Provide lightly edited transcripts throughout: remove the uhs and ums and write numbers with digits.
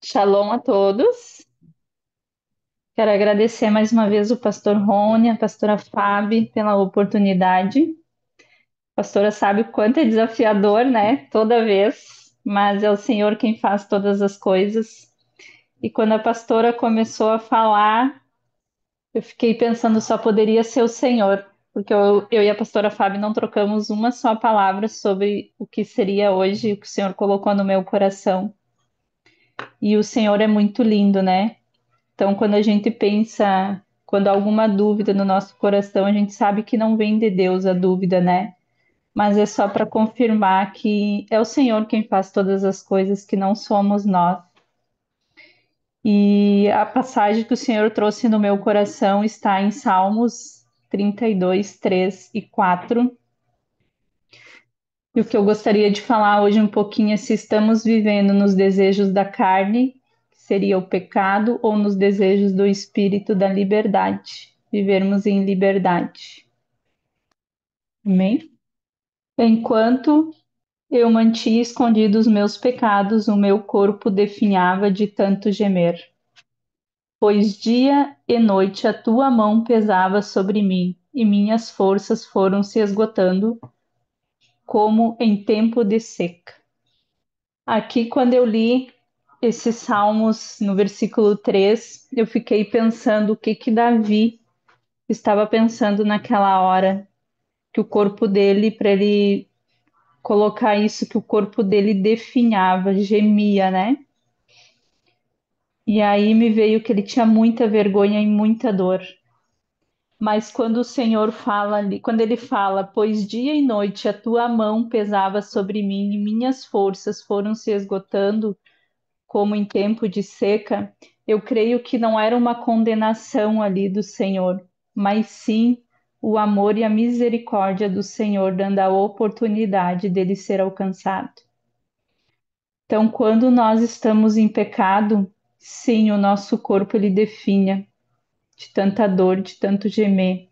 Shalom a todos. Quero agradecer mais uma vez o pastor Rony, a pastora Fábio pela oportunidade. A pastora sabe o quanto é desafiador, né? Toda vez, mas é o Senhor quem faz todas as coisas. E quando a pastora começou a falar, eu fiquei pensando só poderia ser o Senhor, porque eu e a pastora Fábio não trocamos uma só palavra sobre o que seria hoje, o que o Senhor colocou no meu coração. E o Senhor é muito lindo, né? Então, quando a gente pensa, quando há alguma dúvida no nosso coração, a gente sabe que não vem de Deus a dúvida, né? Mas é só para confirmar que é o Senhor quem faz todas as coisas, que não somos nós. E a passagem que o Senhor trouxe no meu coração está em Salmos 32, 3 e 4. E o que eu gostaria de falar hoje um pouquinho é se estamos vivendo nos desejos da carne, que seria o pecado, ou nos desejos do espírito da liberdade, vivermos em liberdade. Amém? Enquanto eu mantinha escondidos os meus pecados, o meu corpo definhava de tanto gemer. Pois dia e noite a tua mão pesava sobre mim, e minhas forças foram se esgotando, como em tempo de seca. Aqui, quando eu li esses salmos no versículo 3, eu fiquei pensando o que que Davi estava pensando naquela hora, que o corpo dele, para ele colocar isso, que o corpo dele definhava, gemia, né? E aí me veio que ele tinha muita vergonha e muita dor. Mas quando o Senhor fala ali, quando ele fala, pois dia e noite a tua mão pesava sobre mim e minhas forças foram se esgotando, como em tempo de seca, eu creio que não era uma condenação ali do Senhor, mas sim o amor e a misericórdia do Senhor dando a oportunidade dele ser alcançado. Então, quando nós estamos em pecado, sim, o nosso corpo ele definha de tanta dor, de tanto gemer.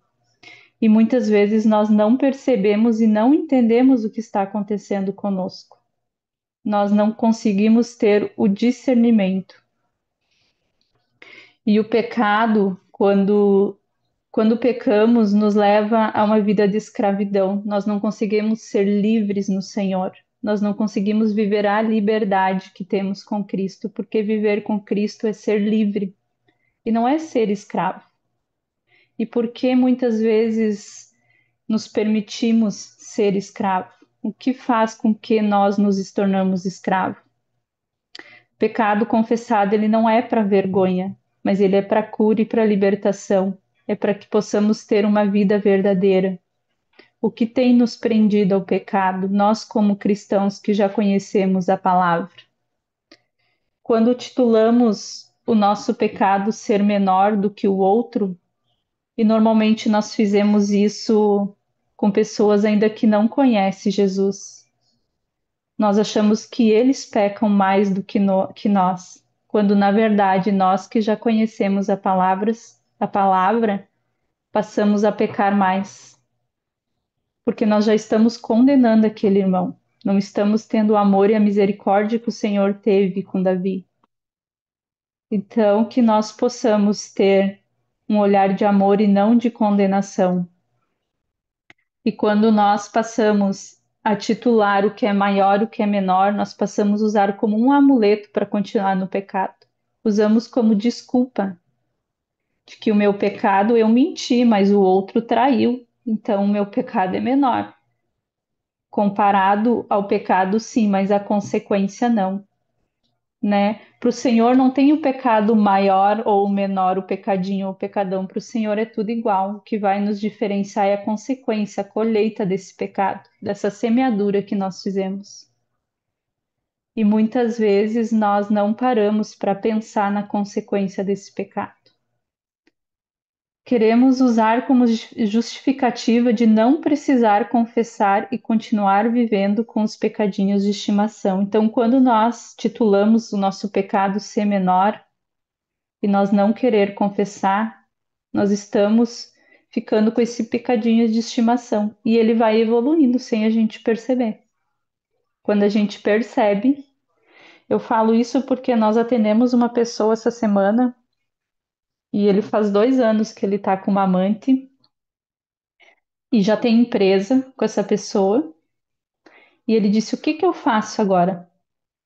E muitas vezes nós não percebemos e não entendemos o que está acontecendo conosco. Nós não conseguimos ter o discernimento. E o pecado, quando pecamos, nos leva a uma vida de escravidão. Nós não conseguimos ser livres no Senhor. Nós não conseguimos viver a liberdade que temos com Cristo, porque viver com Cristo é ser livre e não é ser escravo. E porque muitas vezes nos permitimos ser escravo? O que faz com que nós nos tornamos escravos? Pecado confessado, ele não é para vergonha, mas ele é para cura e para libertação. É para que possamos ter uma vida verdadeira. O que tem nos prendido ao pecado, nós como cristãos que já conhecemos a palavra? Quando titulamos o nosso pecado ser menor do que o outro, e normalmente nós fizemos isso com pessoas ainda que não conhecem Jesus. Nós achamos que eles pecam mais do que, que nós, quando na verdade nós que já conhecemos a palavra, passamos a pecar mais, porque nós já estamos condenando aquele irmão. Não estamos tendo o amor e a misericórdia que o Senhor teve com Davi. Então, que nós possamos ter um olhar de amor e não de condenação. E quando nós passamos a titular o que é maior, o que é menor, nós passamos a usar como um amuleto para continuar no pecado. Usamos como desculpa de que o meu pecado eu menti, mas o outro traiu, então o meu pecado é menor. Comparado ao pecado, sim, mas a consequência não, né? Para o Senhor não tem o pecado maior ou menor, o pecadinho ou o pecadão. Para o Senhor é tudo igual. O que vai nos diferenciar é a consequência, a colheita desse pecado, dessa semeadura que nós fizemos. E muitas vezes nós não paramos para pensar na consequência desse pecado. Queremos usar como justificativa de não precisar confessar e continuar vivendo com os pecadinhos de estimação. Então, quando nós titulamos o nosso pecado ser menor, e nós não querer confessar, nós estamos ficando com esse pecadinho de estimação e ele vai evoluindo sem a gente perceber. Quando a gente percebe, Eu falo isso porque nós atendemos uma pessoa essa semana e ele faz 2 anos que ele tá com uma amante e já tem empresa com essa pessoa. E ele disse: O que que eu faço agora?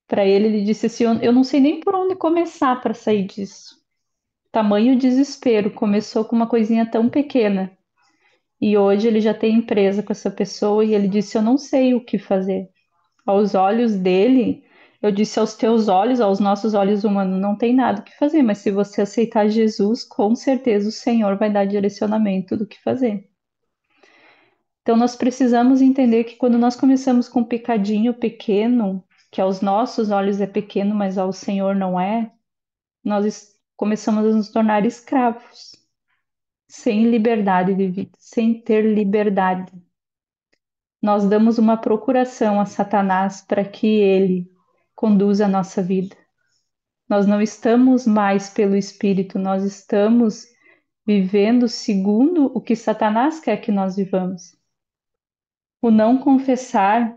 Para ele, ele disse assim: eu não sei nem por onde começar para sair disso. Tamanho desespero. Começou com uma coisinha tão pequena. E hoje ele já tem empresa com essa pessoa e ele disse: Eu não sei o que fazer. Aos olhos dele, eu disse: Aos teus olhos, aos nossos olhos humanos, não tem nada o que fazer, mas se você aceitar Jesus, com certeza o Senhor vai dar direcionamento do que fazer. Então, nós precisamos entender que quando nós começamos com um pecadinho pequeno, que aos nossos olhos é pequeno, mas ao Senhor não é, nós começamos a nos tornar escravos, sem liberdade de vida, sem ter liberdade. Nós damos uma procuração a Satanás para que ele conduza a nossa vida. Nós não estamos mais pelo Espírito, nós estamos vivendo segundo o que Satanás quer que nós vivamos. O não confessar,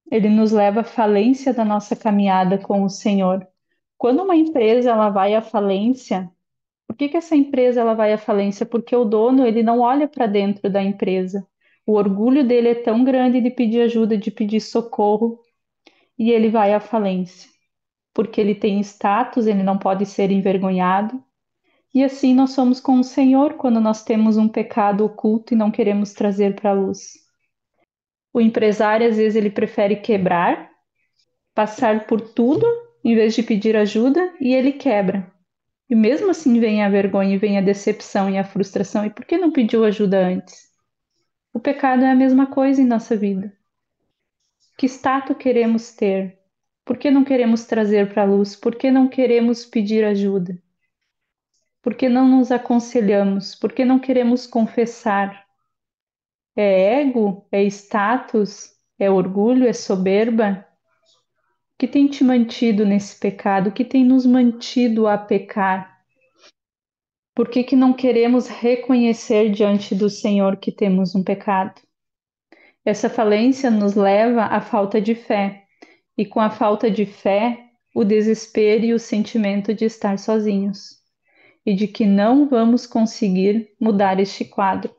ele nos leva à falência da nossa caminhada com o Senhor. Quando uma empresa ela vai à falência, por que que essa empresa ela vai à falência? Porque o dono ele não olha para dentro da empresa. O orgulho dele é tão grande de pedir ajuda, de pedir socorro, e ele vai à falência. Porque ele tem status, ele não pode ser envergonhado. E assim nós somos com o Senhor quando nós temos um pecado oculto e não queremos trazer para a luz. O empresário, às vezes, ele prefere quebrar, passar por tudo, em vez de pedir ajuda, e ele quebra. E mesmo assim vem a vergonha, vem a decepção e a frustração. E por que não pediu ajuda antes? O pecado é a mesma coisa em nossa vida. Que status queremos ter? Por que não queremos trazer para a luz? Por que não queremos pedir ajuda? Por que não nos aconselhamos? Por que não queremos confessar? É ego? É status? É orgulho? É soberba? O que tem te mantido nesse pecado? O que tem nos mantido a pecar? Por que que não queremos reconhecer diante do Senhor que temos um pecado? Essa falência nos leva à falta de fé, e com a falta de fé, o desespero e o sentimento de estar sozinhos, e de que não vamos conseguir mudar este quadro.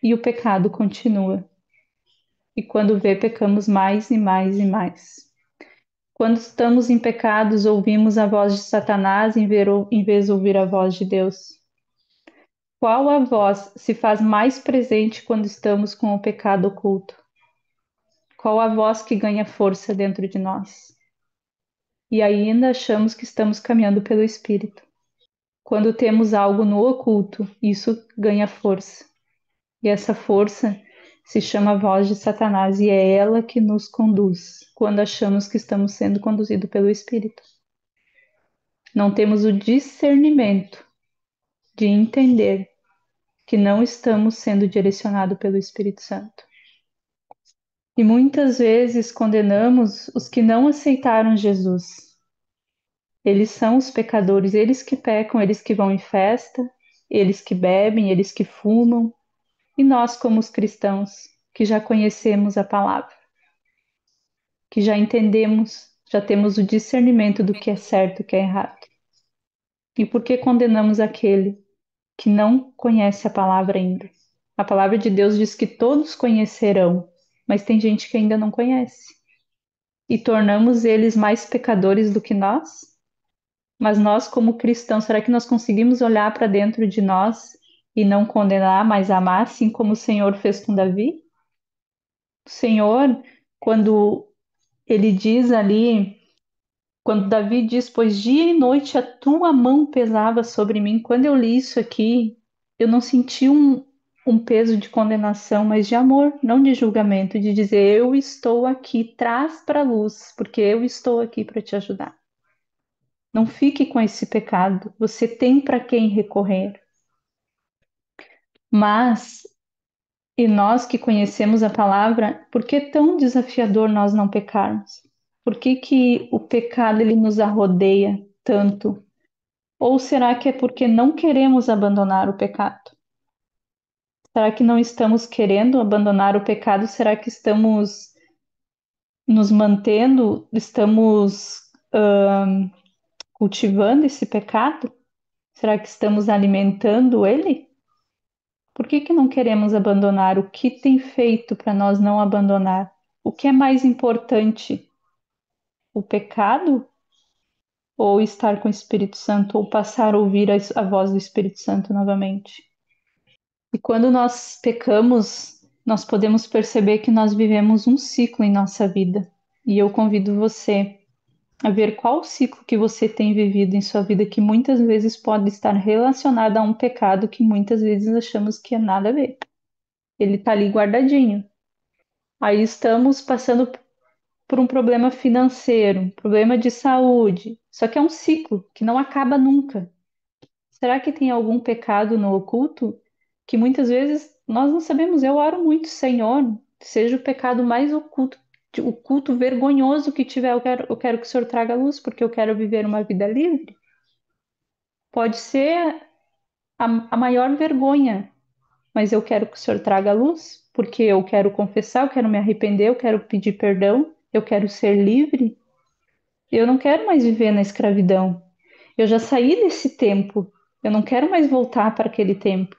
E o pecado continua. E quando vê, pecamos mais e mais e mais. Quando estamos em pecados, ouvimos a voz de Satanás em vez de ouvir a voz de Deus. Qual a voz se faz mais presente quando estamos com o pecado oculto? Qual a voz que ganha força dentro de nós? E ainda achamos que estamos caminhando pelo Espírito. Quando temos algo no oculto, isso ganha força. E essa força se chama voz de Satanás e é ela que nos conduz quando achamos que estamos sendo conduzidos pelo Espírito. Não temos o discernimento de entender que não estamos sendo direcionados pelo Espírito Santo. E muitas vezes condenamos os que não aceitaram Jesus. Eles são os pecadores, eles que pecam, eles que vão em festa, eles que bebem, eles que fumam, e nós, como os cristãos, que já conhecemos a palavra, que já entendemos, já temos o discernimento do que é certo e o que é errado. E por que condenamos aquele que não conhece a palavra ainda? A palavra de Deus diz que todos conhecerão, mas tem gente que ainda não conhece. E tornamos eles mais pecadores do que nós? Mas nós, como cristãos, será que nós conseguimos olhar para dentro de nós e não condenar, mas amar, assim como o Senhor fez com Davi? O Senhor, quando ele diz ali, quando Davi diz, pois dia e noite a tua mão pesava sobre mim, quando eu li isso aqui, eu não senti um peso de condenação, mas de amor, não de julgamento, de dizer, eu estou aqui, traz para a luz, porque eu estou aqui para te ajudar. Não fique com esse pecado, você tem para quem recorrer. Mas, e nós que conhecemos a palavra, por que é tão desafiador nós não pecarmos? Por que que o pecado ele nos arrodeia tanto? Ou será que é porque não queremos abandonar o pecado? Será que não estamos querendo abandonar o pecado? Será que estamos nos mantendo, estamos cultivando esse pecado? Será que estamos alimentando ele? Por que que não queremos abandonar? O que tem feito para nós não abandonar? O que é mais importante? O pecado ou estar com o Espírito Santo ou passar a ouvir a voz do Espírito Santo novamente? E quando nós pecamos, nós podemos perceber que nós vivemos um ciclo em nossa vida. E eu convido você a ver qual ciclo que você tem vivido em sua vida que muitas vezes pode estar relacionado a um pecado que muitas vezes achamos que é nada a ver. Ele está ali guardadinho. Aí estamos passando por um problema financeiro, um problema de saúde. Só que é um ciclo que não acaba nunca. Será que tem algum pecado no oculto que muitas vezes nós não sabemos? Eu oro muito, Senhor, seja o pecado mais oculto, o culto vergonhoso que tiver, eu quero que o Senhor traga luz, porque eu quero viver uma vida livre. Pode ser a maior vergonha, mas eu quero que o Senhor traga luz, porque eu quero confessar, eu quero me arrepender, eu quero pedir perdão, eu quero ser livre. Eu não quero mais viver na escravidão. Eu já saí desse tempo. Eu não quero mais voltar para aquele tempo.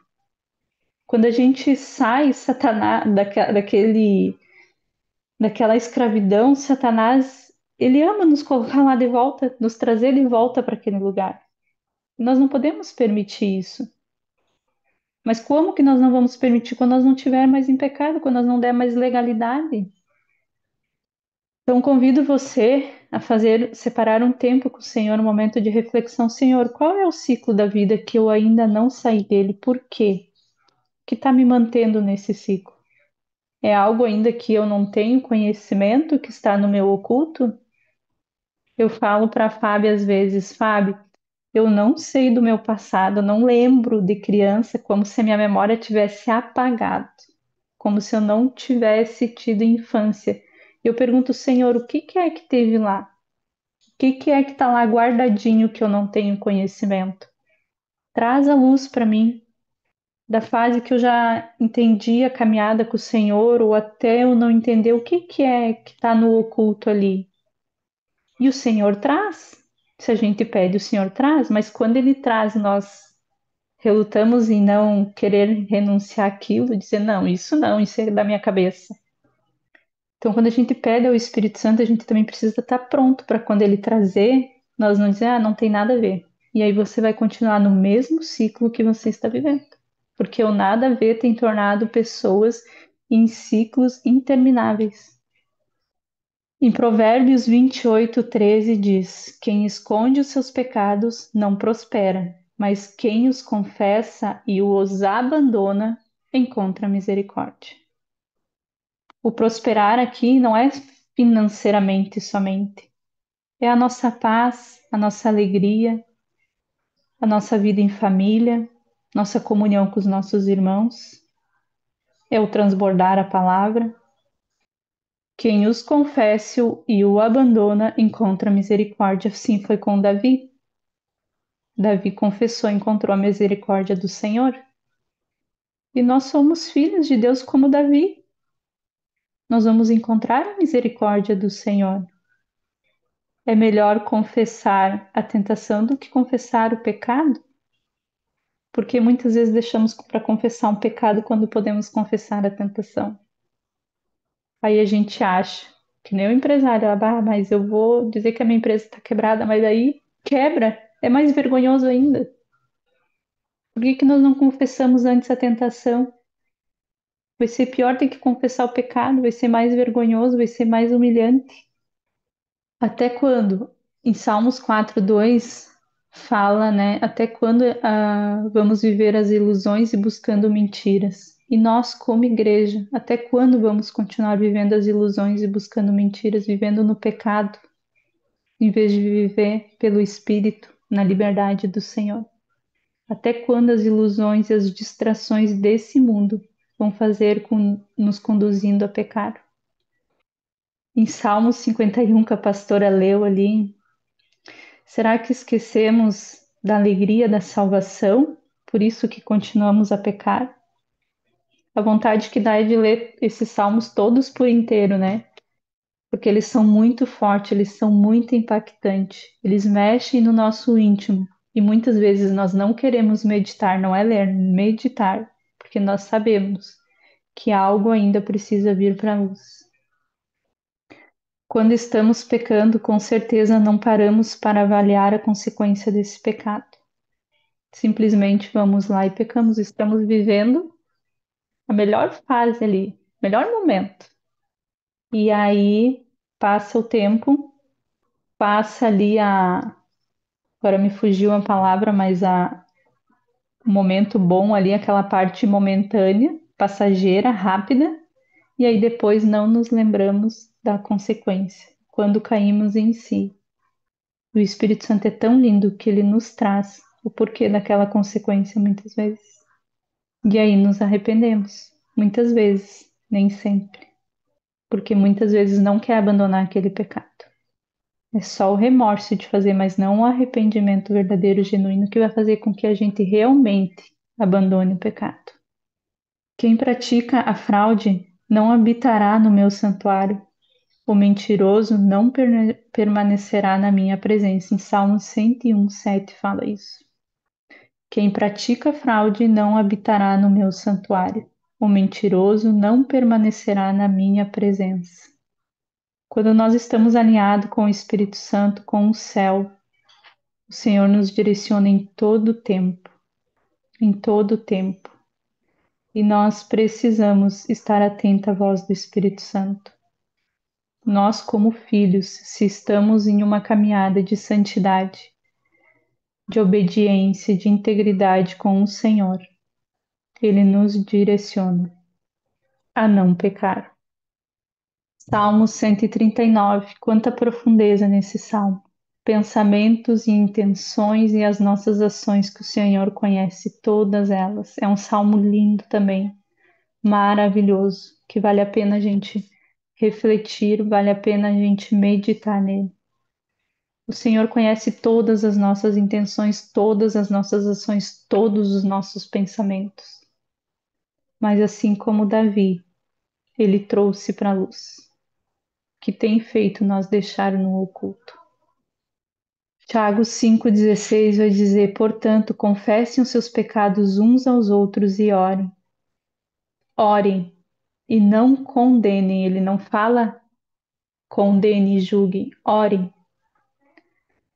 Quando a gente sai Satanás daquela escravidão, Satanás, ele ama nos colocar lá de volta, nos trazer de volta para aquele lugar. Nós não podemos permitir isso. Mas como que nós não vamos permitir quando nós não tivermos mais em pecado, quando nós não der mais legalidade? Então convido você a fazer, separar um tempo com o Senhor, um momento de reflexão. Senhor, qual é o ciclo da vida que eu ainda não saí dele? Por quê? O que está me mantendo nesse ciclo? É algo ainda que eu não tenho conhecimento, que está no meu oculto? Eu falo para a Fábio às vezes, Fábio, eu não sei do meu passado, eu não lembro de criança, como se a minha memória tivesse apagado, como se eu não tivesse tido infância. Eu pergunto, Senhor, o que que é que teve lá? O que que é que está lá guardadinho que eu não tenho conhecimento? Traz a luz para mim, da fase que eu já entendi a caminhada com o Senhor, ou até eu não entender o que que é que está no oculto ali. E o Senhor traz. Se a gente pede, o Senhor traz, mas quando Ele traz, nós relutamos em não querer renunciar àquilo, dizer, não, isso é da minha cabeça. Então, quando a gente pede ao Espírito Santo, a gente também precisa estar pronto para quando ele trazer, nós não dizer, não tem nada a ver. E aí você vai continuar no mesmo ciclo que você está vivendo. Porque o nada a ver tem tornado pessoas em ciclos intermináveis. Em Provérbios 28:13 diz: Quem esconde os seus pecados não prospera, mas quem os confessa e os abandona encontra misericórdia. O prosperar aqui não é financeiramente somente, é a nossa paz, a nossa alegria, a nossa vida em família, nossa comunhão com os nossos irmãos, é o transbordar a palavra. Quem os confessa e o abandona encontra misericórdia. Assim foi com Davi. Davi confessou, encontrou a misericórdia do Senhor. E nós somos filhos de Deus como Davi. Nós vamos encontrar a misericórdia do Senhor. É melhor confessar a tentação do que confessar o pecado, porque muitas vezes deixamos para confessar um pecado quando podemos confessar a tentação. Aí a gente acha, que nem o empresário, mas eu vou dizer que a minha empresa está quebrada, mas aí quebra, é mais vergonhoso ainda. Por que que nós não confessamos antes a tentação? Vai ser pior ter que confessar o pecado, vai ser mais vergonhoso, vai ser mais humilhante. Até quando? Em Salmos 4:2 fala, né? Até quando vamos viver as ilusões e buscando mentiras? E nós, como igreja, até quando vamos continuar vivendo as ilusões e buscando mentiras, vivendo no pecado, em vez de viver pelo Espírito, na liberdade do Senhor? Até quando as ilusões e as distrações desse mundo vão fazer nos conduzindo a pecar? Em Salmos 51, que a pastora leu ali, será que esquecemos da alegria da salvação? Por isso que continuamos a pecar? A vontade que dá é de ler esses salmos todos por inteiro, né? porque eles são muito fortes, eles são muito impactantes, eles mexem no nosso íntimo. E muitas vezes nós não queremos meditar, não é ler, meditar, porque nós sabemos que algo ainda precisa vir para a luz. Quando estamos pecando, com certeza não paramos para avaliar a consequência desse pecado. Simplesmente vamos lá e pecamos. Estamos vivendo a melhor fase ali, melhor momento. E aí passa o tempo, passa ali a. Agora me fugiu a palavra, mas o momento bom ali, aquela parte momentânea, passageira, rápida, e aí depois não nos lembramos da consequência, quando caímos em si. O Espírito Santo é tão lindo que ele nos traz o porquê daquela consequência muitas vezes. E aí nos arrependemos, muitas vezes, nem sempre, porque muitas vezes não quer abandonar aquele pecado. É só o remorso de fazer, mas não o arrependimento verdadeiro, genuíno, que vai fazer com que a gente realmente abandone o pecado. Quem pratica a fraude não habitará no meu santuário. O mentiroso não permanecerá na minha presença. Em Salmo 101, 7 fala isso. Quem pratica fraude não habitará no meu santuário. O mentiroso não permanecerá na minha presença. Quando nós estamos alinhados com o Espírito Santo, com o céu, o Senhor nos direciona em todo o tempo, em todo o tempo. E nós precisamos estar atentos à voz do Espírito Santo. Nós, como filhos, se estamos em uma caminhada de santidade, de obediência, de integridade com o Senhor, Ele nos direciona a não pecar. Salmo 139, quanta profundeza nesse salmo. Pensamentos e intenções e as nossas ações que o Senhor conhece todas elas. É um salmo lindo também, maravilhoso, que vale a pena a gente refletir, vale a pena a gente meditar nele. O Senhor conhece todas as nossas intenções, todas as nossas ações, todos os nossos pensamentos. Mas assim como Davi, ele trouxe para a luz, que tem feito nós deixar no oculto. Tiago 5,16 vai dizer: portanto, confessem os seus pecados uns aos outros e orem. Orem e não condenem. Ele não fala condene e julguem. Orem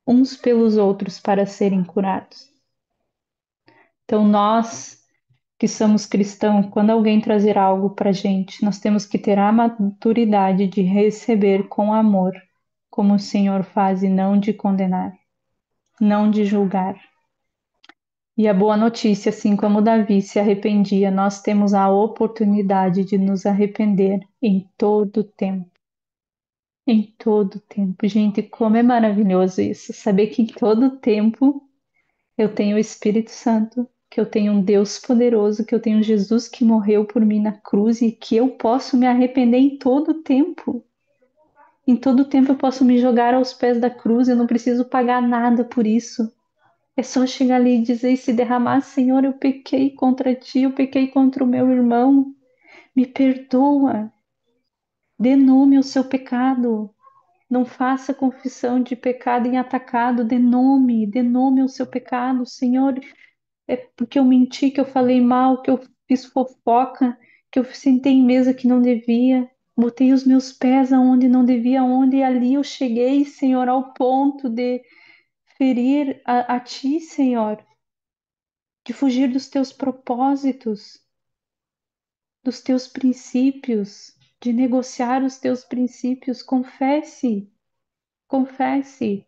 uns pelos outros para serem curados. Então, nós que somos cristãos, quando alguém trazer algo para a gente, nós temos que ter a maturidade de receber com amor, como o Senhor faz, e não de condenar, não de julgar. E a boa notícia, assim como Davi se arrependia, nós temos a oportunidade de nos arrepender em todo o tempo. Em todo o tempo. Gente, como é maravilhoso isso, saber que em todo o tempo eu tenho o Espírito Santo, que eu tenho um Deus poderoso, que eu tenho Jesus que morreu por mim na cruz e que eu posso me arrepender em todo o tempo. Em todo o tempo eu posso me jogar aos pés da cruz, eu não preciso pagar nada por isso. É só chegar ali e dizer e se derramar: Senhor, eu pequei contra ti, eu pequei contra o meu irmão, me perdoa, dê nome ao seu pecado. Não faça confissão de pecado em atacado, dê nome ao seu pecado, Senhor. É porque eu menti, que eu falei mal, que eu fiz fofoca, que eu sentei em mesa que não devia, botei os meus pés aonde não devia, onde e ali eu cheguei, Senhor, ao ponto de ferir a ti, Senhor, de fugir dos teus propósitos, dos teus princípios, de negociar os teus princípios. Confesse, confesse.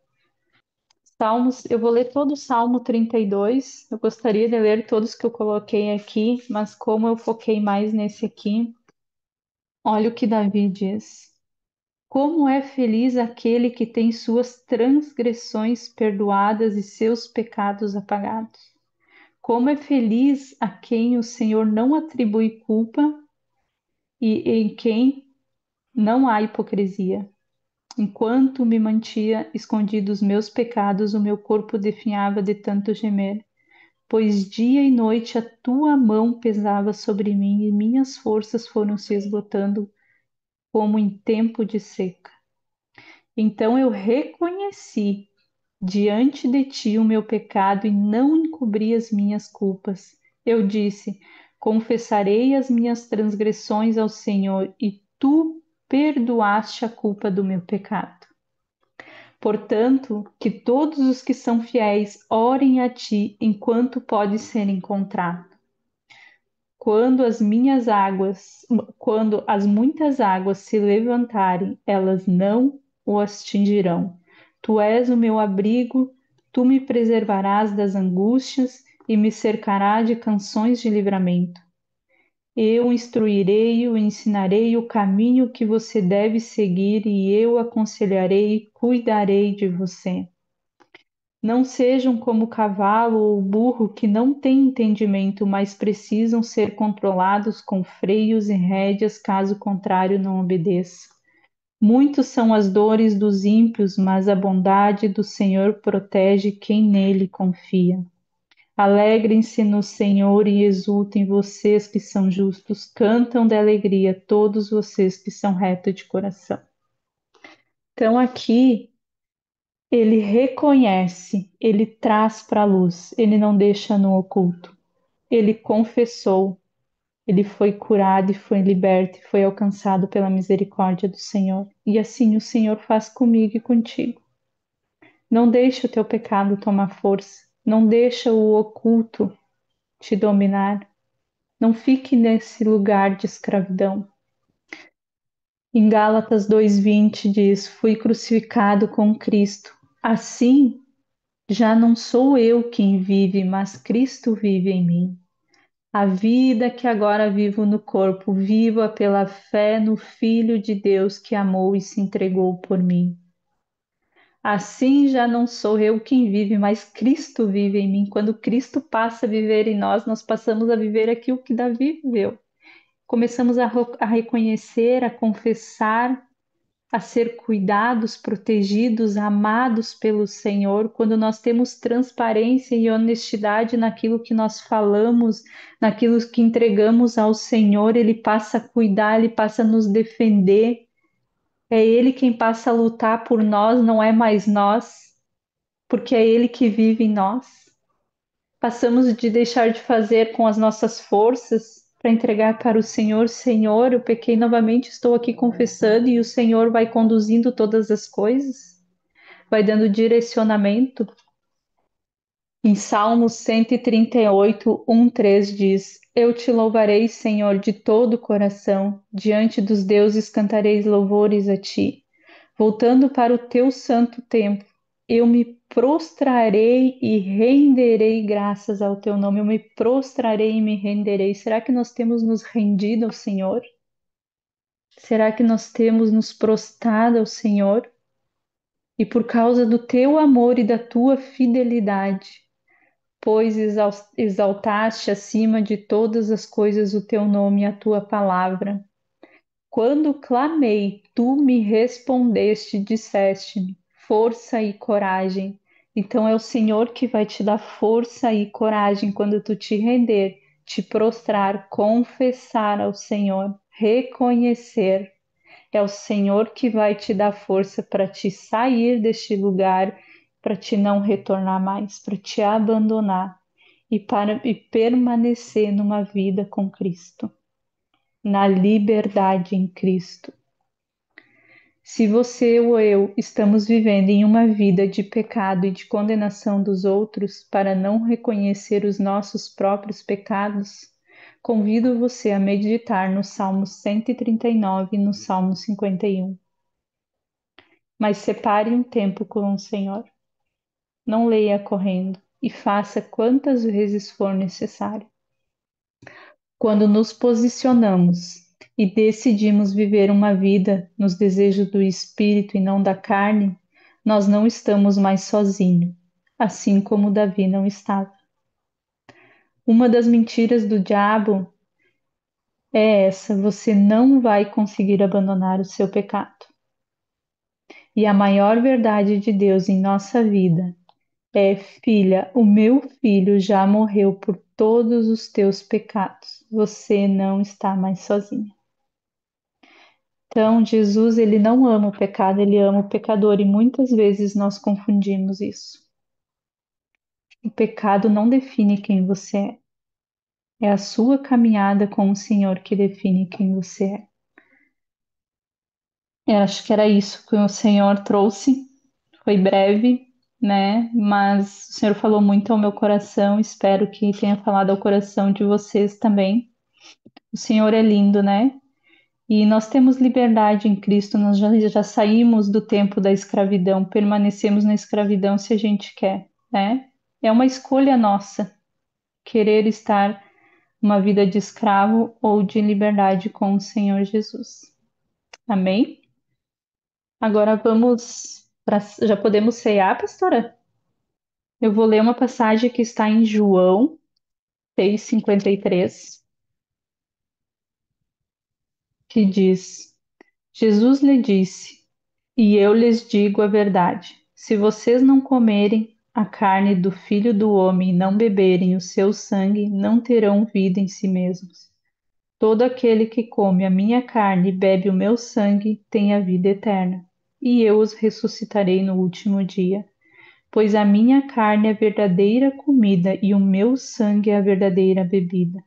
Salmos, eu vou ler todo o Salmo 32. Eu gostaria de ler todos que eu coloquei aqui, mas como eu foquei mais nesse aqui, olha o que Davi diz. Como é feliz aquele que tem suas transgressões perdoadas e seus pecados apagados. Como é feliz a quem o Senhor não atribui culpa e em quem não há hipocrisia. Enquanto me mantia escondidos meus pecados, o meu corpo definhava de tanto gemer. Pois dia e noite a tua mão pesava sobre mim e minhas forças foram se esgotando como em tempo de seca. Então eu reconheci diante de ti o meu pecado e não encobri as minhas culpas. Eu disse: confessarei as minhas transgressões ao Senhor e tu perdoaste a culpa do meu pecado. Portanto, que todos os que são fiéis orem a ti enquanto pode ser encontrado. Quando as minhas águas, quando as muitas águas se levantarem, elas não o atingirão. Tu és o meu abrigo, tu me preservarás das angústias e me cercarás de canções de livramento. Eu instruirei, o ensinarei o caminho que você deve seguir e eu aconselharei e cuidarei de você. Não sejam como o cavalo ou o burro que não têm entendimento, mas precisam ser controlados com freios e rédeas, caso contrário, não obedeçam. Muitos são as dores dos ímpios, mas a bondade do Senhor protege quem nele confia. Alegrem-se no Senhor e exultem vocês que são justos, cantam de alegria todos vocês que são retos de coração. Então aqui ele reconhece, ele traz para a luz, ele não deixa no oculto. Ele confessou, ele foi curado e foi liberto e foi alcançado pela misericórdia do Senhor. E assim o Senhor faz comigo e contigo. Não deixa o teu pecado tomar força, não deixa o oculto te dominar. Não fique nesse lugar de escravidão. Em Gálatas 2:20 diz: Fui crucificado com Cristo. Assim, já não sou eu quem vive, mas Cristo vive em mim. A vida que agora vivo no corpo, vivo-a pela fé no Filho de Deus que amou e se entregou por mim. Assim já não sou eu quem vive, mas Cristo vive em mim. Quando Cristo passa a viver em nós, nós passamos a viver aquilo que Davi viveu. Começamos a reconhecer, a confessar, a ser cuidados, protegidos, amados pelo Senhor, quando nós temos transparência e honestidade naquilo que nós falamos, naquilo que entregamos ao Senhor, Ele passa a cuidar, Ele passa a nos defender. É Ele quem passa a lutar por nós, não é mais nós, porque é Ele que vive em nós. Passamos de deixar de fazer com as nossas forças para entregar para o Senhor. Senhor, eu pequei novamente, estou aqui confessando, e o Senhor vai conduzindo todas as coisas, vai dando direcionamento. Em Salmos 138, 3 diz: Eu te louvarei, Senhor, de todo o coração, diante dos deuses cantareis louvores a ti. Voltando para o teu santo templo, eu me prostrarei e renderei graças ao teu nome. Eu me prostrarei e me renderei. Será que nós temos nos rendido ao Senhor? Será que nós temos nos prostrado ao Senhor? E por causa do teu amor e da tua fidelidade, pois exaltaste acima de todas as coisas o teu nome e a tua palavra. Quando clamei, tu me respondeste, disseste-me, força e coragem. Então é o Senhor que vai te dar força e coragem quando tu te render, te prostrar, confessar ao Senhor, reconhecer. É o Senhor que vai te dar força para te sair deste lugar, para te não retornar mais, para te abandonar e permanecer numa vida com Cristo, na liberdade em Cristo. Se você ou eu estamos vivendo em uma vida de pecado e de condenação dos outros para não reconhecer os nossos próprios pecados, convido você a meditar no Salmo 139 e no Salmo 51. Mas separe um tempo com o Senhor. Não leia correndo e faça quantas vezes for necessário. Quando nos posicionamos e decidimos viver uma vida nos desejos do espírito e não da carne, nós não estamos mais sozinhos, assim como Davi não estava. Uma das mentiras do diabo é essa: você não vai conseguir abandonar o seu pecado. E a maior verdade de Deus em nossa vida é: filha, o meu filho já morreu por todos os teus pecados. Você não está mais sozinha. Então, Jesus, ele não ama o pecado, ele ama o pecador, e muitas vezes nós confundimos isso. O pecado não define quem você é. É a sua caminhada com o Senhor que define quem você é. Eu acho que era isso que o Senhor trouxe. Foi breve, né? Mas o Senhor falou muito ao meu coração. Espero que tenha falado ao coração de vocês também. O Senhor é lindo, né? E nós temos liberdade em Cristo. Nós já saímos do tempo da escravidão. Permanecemos na escravidão se a gente quer, né? É uma escolha nossa querer estar uma vida de escravo ou de liberdade com o Senhor Jesus. Amém? Agora vamos para. Já podemos ceiar, pastora? Eu vou ler uma passagem que está em João 6:53, que diz: Jesus lhe disse: E eu lhes digo a verdade: se vocês não comerem a carne do Filho do Homem e não beberem o seu sangue, não terão vida em si mesmos. Todo aquele que come a minha carne e bebe o meu sangue tem a vida eterna, e eu os ressuscitarei no último dia. Pois a minha carne é a verdadeira comida e o meu sangue é a verdadeira bebida.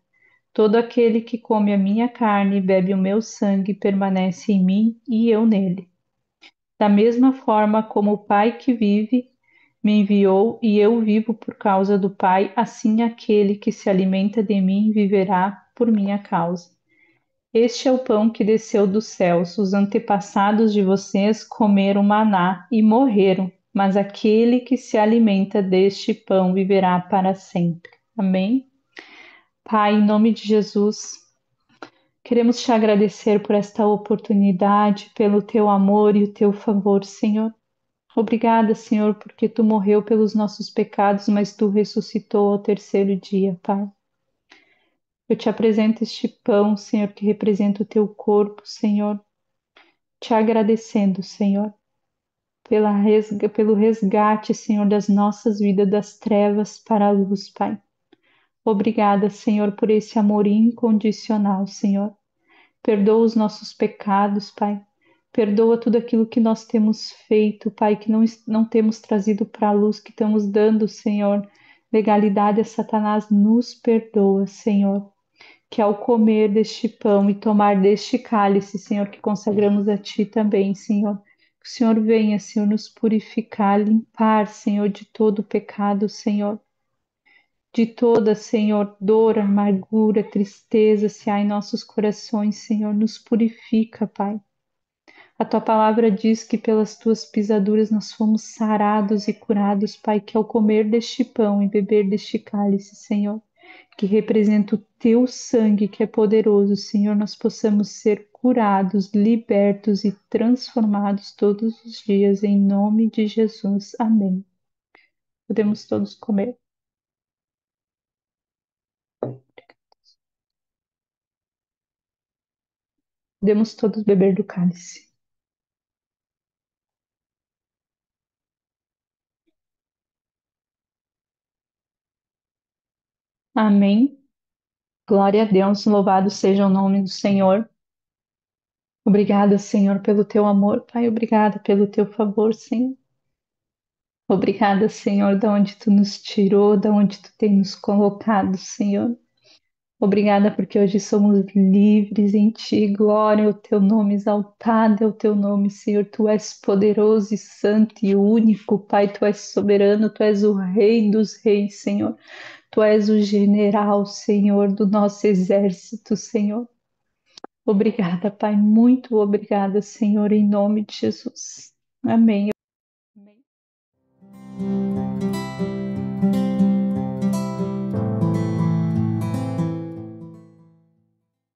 Todo aquele que come a minha carne e bebe o meu sangue permanece em mim e eu nele. Da mesma forma como o Pai que vive me enviou e eu vivo por causa do Pai, assim aquele que se alimenta de mim viverá por minha causa. Este é o pão que desceu dos céus. Os antepassados de vocês comeram maná e morreram, mas aquele que se alimenta deste pão viverá para sempre. Amém? Pai, em nome de Jesus, queremos te agradecer por esta oportunidade, pelo teu amor e o teu favor, Senhor. Obrigada, Senhor, porque tu morreu pelos nossos pecados, mas tu ressuscitou ao terceiro dia, Pai. Eu te apresento este pão, Senhor, que representa o teu corpo, Senhor, te agradecendo, Senhor, pelo resgate, Senhor, das nossas vidas das trevas para a luz, Pai. Obrigada, Senhor, por esse amor incondicional, Senhor. Perdoa os nossos pecados, Pai. Perdoa tudo aquilo que nós temos feito, Pai, que não temos trazido para a luz, que estamos dando, Senhor. Legalidade a Satanás, nos perdoa, Senhor. Que ao comer deste pão e tomar deste cálice, Senhor, que consagramos a Ti também, Senhor. Que o Senhor venha, Senhor, nos purificar, limpar, Senhor, de todo o pecado, Senhor. De toda, Senhor, dor, amargura, tristeza, se há em nossos corações, Senhor, nos purifica, Pai. A tua palavra diz que pelas tuas pisaduras nós fomos sarados e curados, Pai, que ao comer deste pão e beber deste cálice, Senhor, que representa o teu sangue que é poderoso, Senhor, nós possamos ser curados, libertos e transformados todos os dias, em nome de Jesus. Amém. Podemos todos comer. Podemos todos beber do cálice. Amém. Glória a Deus, louvado seja o nome do Senhor. Obrigada, Senhor, pelo teu amor, Pai. Obrigada pelo teu favor, Senhor. Obrigada, Senhor, da onde tu nos tirou, da onde tu tem nos colocado, Senhor. Obrigada porque hoje somos livres em ti. Glória ao teu nome, exaltado é o teu nome, Senhor. Tu és poderoso e santo e único, Pai. Tu és soberano, tu és o Rei dos reis, Senhor. Tu és o general, Senhor, do nosso exército, Senhor. Obrigada, Pai. Muito obrigada, Senhor, em nome de Jesus. Amém.